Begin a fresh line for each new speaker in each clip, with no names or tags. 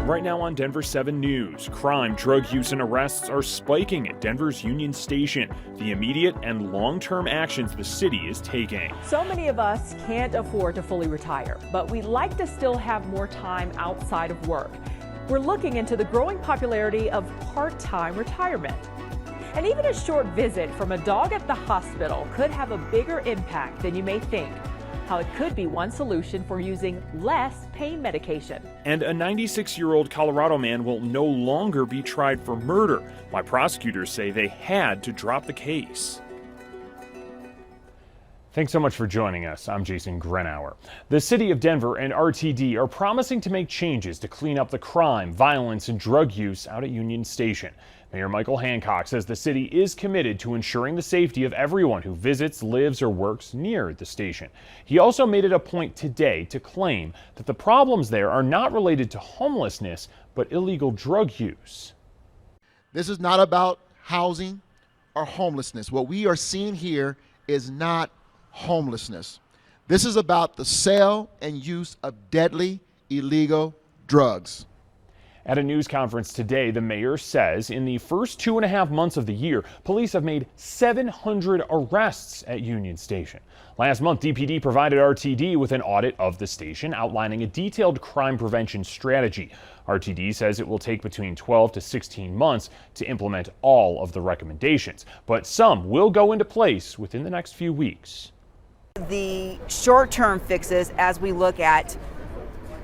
Right now on Denver 7 News, crime, drug use, and arrests are spiking at Denver's Union Station. The immediate and long-term actions the city is taking.
So many of us can't afford to fully retire, but we'd like to still have more time outside of work. We're looking into the growing popularity of part-time retirement. And even a short visit from a dog at the hospital could have a bigger impact than you may think. How it could be one solution for using less pain medication.
And a 96-year-old Colorado man will no longer be tried for murder. Why prosecutors say they had to drop the case. Thanks so much for joining us. I'm Jason Grenauer. The city of Denver and RTD are promising to make changes to clean up the crime, violence, and drug use out at Union Station. Mayor Michael Hancock says the city is committed to ensuring the safety of everyone who visits, lives, or works near the station. He also made it a point today to claim that the problems there are not related to homelessness, but illegal drug use.
This is not about housing or homelessness. What we are seeing here is not homelessness. This is about the sale and use of deadly illegal drugs.
At a news conference today, the mayor says in the first 2.5 months of the year, police have made 700 arrests at Union Station. Last month, DPD provided RTD with an audit of the station, outlining a detailed crime prevention strategy. RTD says it will take between 12 to 16 months to implement all of the recommendations, but some will go into place within the next few weeks.
The short-term fixes, as we look at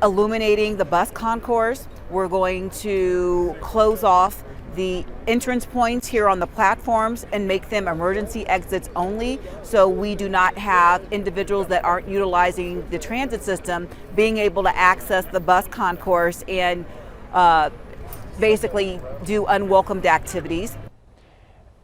illuminating the bus concourse, we're going to close off the entrance points here on the platforms and make them emergency exits only, so we do not have individuals that aren't utilizing the transit system being able to access the bus concourse and basically do unwelcomed activities.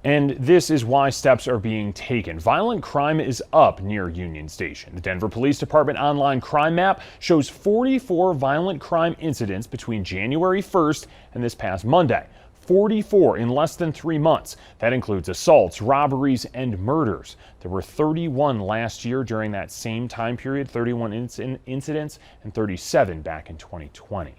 And this is why steps are being taken. Violent crime is up near Union Station. The Denver Police Department online crime map shows 44 violent crime incidents between January 1st and this past Monday. 44 in less than 3 months. That includes assaults, robberies, and murders. There were 31 last year during that same time period, 31 incidents, and 37 back in 2020.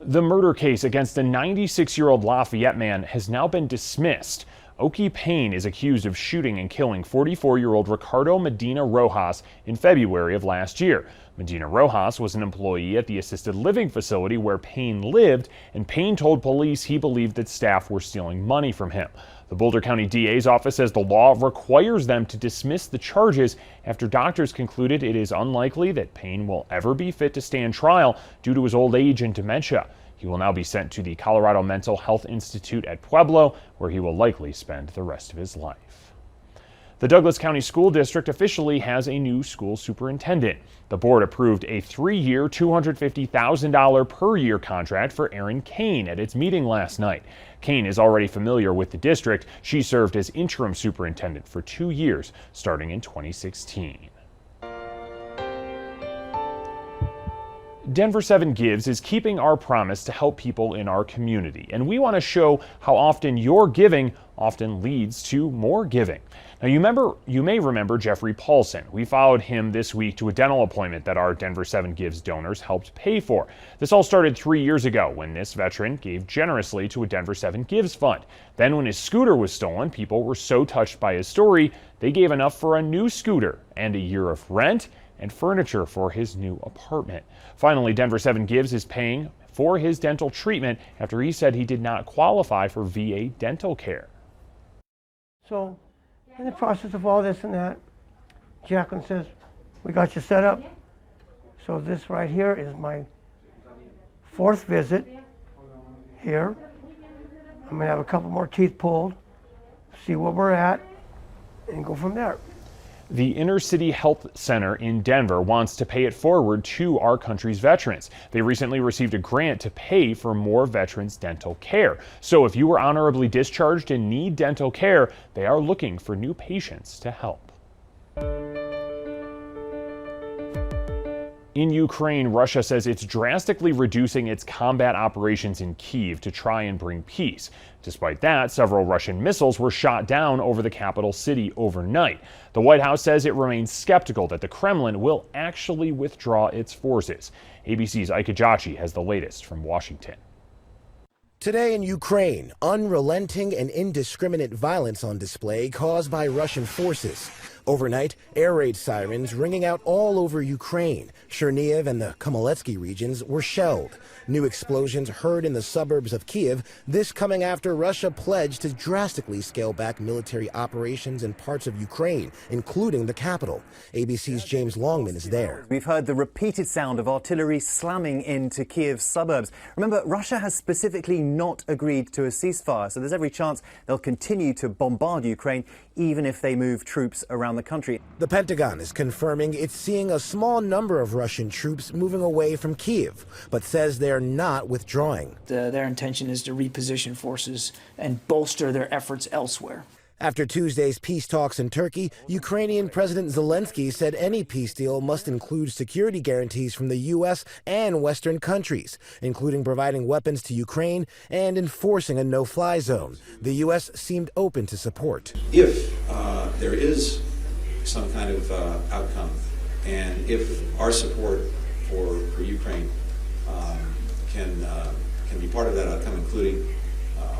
The murder case against a 96-year-old Lafayette man has now been dismissed. Oki Payne is accused of shooting and killing 44-year-old Ricardo Medina Rojas in February of last year. Medina Rojas was an employee at the assisted living facility where Payne lived, and Payne told police he believed that staff were stealing money from him. The Boulder County DA's office says the law requires them to dismiss the charges after doctors concluded it is unlikely that Payne will ever be fit to stand trial due to his old age and dementia. He will now be sent to the Colorado Mental Health Institute at Pueblo, where he will likely spend the rest of his life. The Douglas County School District officially has a new school superintendent. The board approved a 3-year, $250,000 per year contract for Erin Kane at its meeting last night. Kane is already familiar with the district. She served as interim superintendent for 2 years, starting in 2016. Denver 7 Gives is keeping our promise to help people in our community, and we want to show how often your giving often leads to more giving. Now, you may remember Jeffrey Paulson. We followed him this week to a dental appointment that our Denver 7 Gives donors helped pay for. This all started 3 years ago when this veteran gave generously to a Denver 7 Gives fund. Then when his scooter was stolen, people were so touched by his story, they gave enough for a new scooter and a year of rent and furniture for his new apartment. Finally, Denver 7 Gives is paying for his dental treatment after he said he did not qualify for VA dental care.
So, in the process of all this and that, Jacqueline says, we got you set up. So this right here is my 4th visit here. I'm gonna have a couple more teeth pulled, see where we're at, and go from there.
The Inner City Health Center in Denver wants to pay it forward to our country's veterans. They recently received a grant to pay for more veterans' dental care. So if you were honorably discharged and need dental care, they are looking for new patients to help. In Ukraine, Russia says it's drastically reducing its combat operations in Kyiv to try and bring peace. Despite that, several Russian missiles were shot down over the capital city overnight. The White House says it remains skeptical that the Kremlin will actually withdraw its forces. ABC's Ike Ejiochi has the latest from Washington.
Today in Ukraine, unrelenting and indiscriminate violence on display caused by Russian forces. Overnight, air raid sirens ringing out all over Ukraine. Chernihiv and the Khmelnytskyi regions were shelled. New explosions heard in the suburbs of Kyiv, this coming after Russia pledged to drastically scale back military operations in parts of Ukraine, including the capital. ABC's James Longman is there.
We've heard the repeated sound of artillery slamming into Kyiv's suburbs. Remember, Russia has specifically not agreed to a ceasefire, so there's every chance they'll continue to bombard Ukraine, even if they move troops around the country.
The Pentagon is confirming it's seeing a small number of Russian troops moving away from Kyiv, but says they're not withdrawing.
Their intention is to reposition forces and bolster their efforts elsewhere.
After Tuesday's peace talks in Turkey, Ukrainian President Zelensky said any peace deal must include security guarantees from the U.S. and Western countries, including providing weapons to Ukraine and enforcing a no-fly zone. The U.S. seemed open to support.
If there is some kind of outcome, and if our support for Ukraine can be part of that outcome, including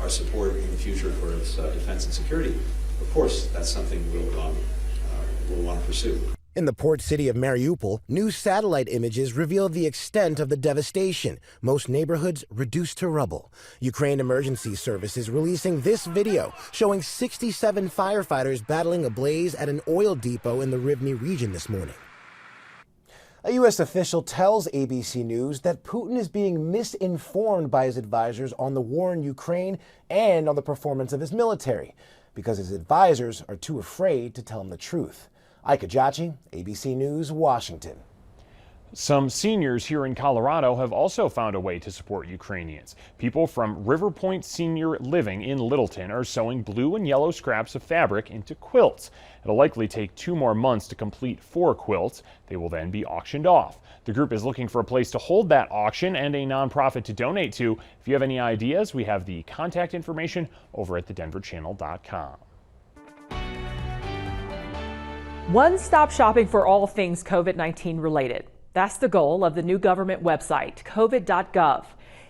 our support in the future for its defense and security, of course, that's something we'll want to pursue.
In the port city of Mariupol, new satellite images reveal the extent of the devastation. Most neighborhoods reduced to rubble. Ukraine Emergency Services releasing this video showing 67 firefighters battling a blaze at an oil depot in the Rivne region this morning. A U.S. official tells ABC News that Putin is being misinformed by his advisors on the war in Ukraine and on the performance of his military, because his advisors are too afraid to tell him the truth. Ike Ejiochi, ABC News, Washington.
Some seniors here in Colorado have also found a way to support Ukrainians. People from River Point Senior Living in Littleton are sewing blue and yellow scraps of fabric into quilts. It'll likely take 2 more months to complete 4 quilts. They will then be auctioned off. The group is looking for a place to hold that auction and a nonprofit to donate to. If you have any ideas, we have the contact information over at thedenverchannel.com.
One-stop shopping for all things COVID-19 related. That's the goal of the new government website, covid.gov.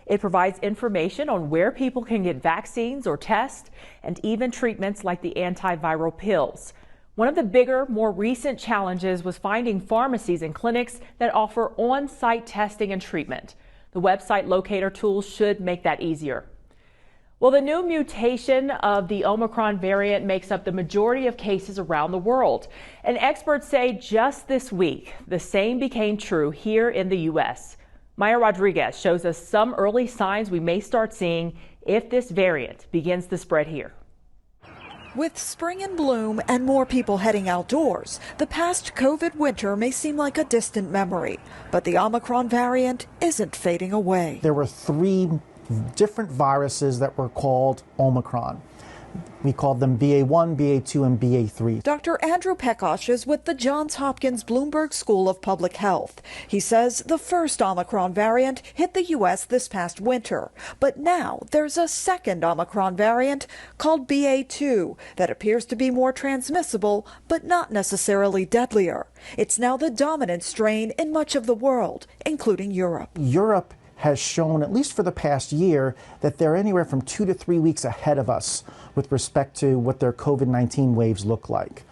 It provides information on where people can get vaccines or tests, and even treatments like the antiviral pills. One of the bigger, more recent challenges was finding pharmacies and clinics that offer on-site testing and treatment. The website locator tools should make that easier. Well, the new mutation of the Omicron variant makes up the majority of cases around the world. And experts say just this week, the same became true here in the U.S. Maya Rodriguez shows us some early signs we may start seeing if this variant begins to spread here.
With spring in bloom and more people heading outdoors, the past COVID winter may seem like a distant memory. But the Omicron variant isn't fading away.
There were 3 different viruses that were called Omicron. We called them BA1, BA2, and BA3.
Dr. Andrew Pekosh is with the Johns Hopkins Bloomberg School of Public Health. He says the first Omicron variant hit the U.S. this past winter. But now there's a second Omicron variant called BA2 that appears to be more transmissible, but not necessarily deadlier. It's now the dominant strain in much of the world, including Europe.
Europe has shown, at least for the past year, that they're anywhere from 2 to 3 weeks ahead of us with respect to what their COVID-19 waves look like.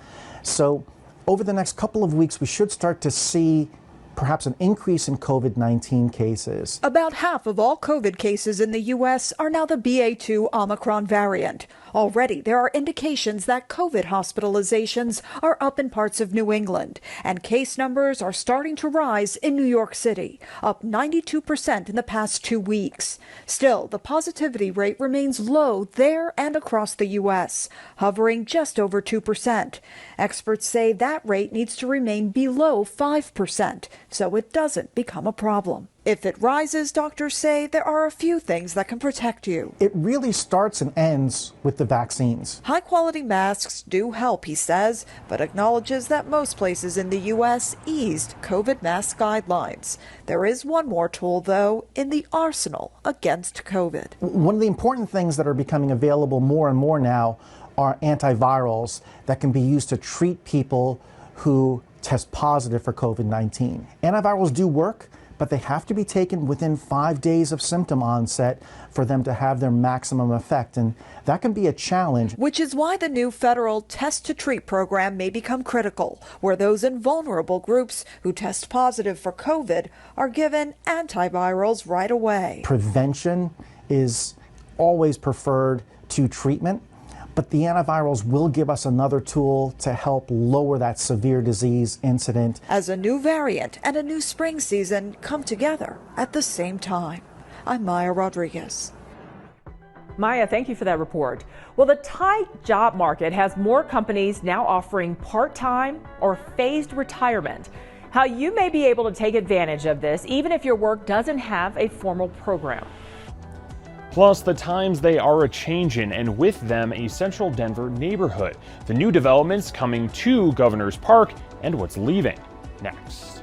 So over the next couple of weeks, we should start to see perhaps an increase in COVID-19 cases.
About half of all COVID cases in the U.S. are now the BA2 Omicron variant. Already, there are indications that COVID hospitalizations are up in parts of New England, and case numbers are starting to rise in New York City, up 92% in the past 2 weeks. Still, the positivity rate remains low there and across the U.S., hovering just over 2%. Experts say that rate needs to remain below 5%, so it doesn't become a problem. If it rises, doctors say there are a few things that can protect you.
It really starts and ends with the vaccines.
High-quality masks do help, he says, but acknowledges that most places in the U.S. eased COVID mask guidelines. There is one more tool, though, in the arsenal against COVID.
One of the important things that are becoming available more and more now are antivirals that can be used to treat people who test positive for COVID-19. Antivirals do work, but they have to be taken within 5 days of symptom onset for them to have their maximum effect, and that can be a challenge.
Which is why the new federal Test to Treat program may become critical, where those in vulnerable groups who test positive for COVID are given antivirals right away.
Prevention is always preferred to treatment, but the antivirals will give us another tool to help lower that severe disease incident.
As a new variant and a new spring season come together at the same time. I'm Maya Rodriguez.
Maya, thank you for that report. Well, the tight job market has more companies now offering part-time or phased retirement. How you may be able to take advantage of this, even if your work doesn't have a formal program.
Plus, the times they are a-changin', and with them, a central Denver neighborhood. The new developments coming to Governor's Park and what's leaving. Next.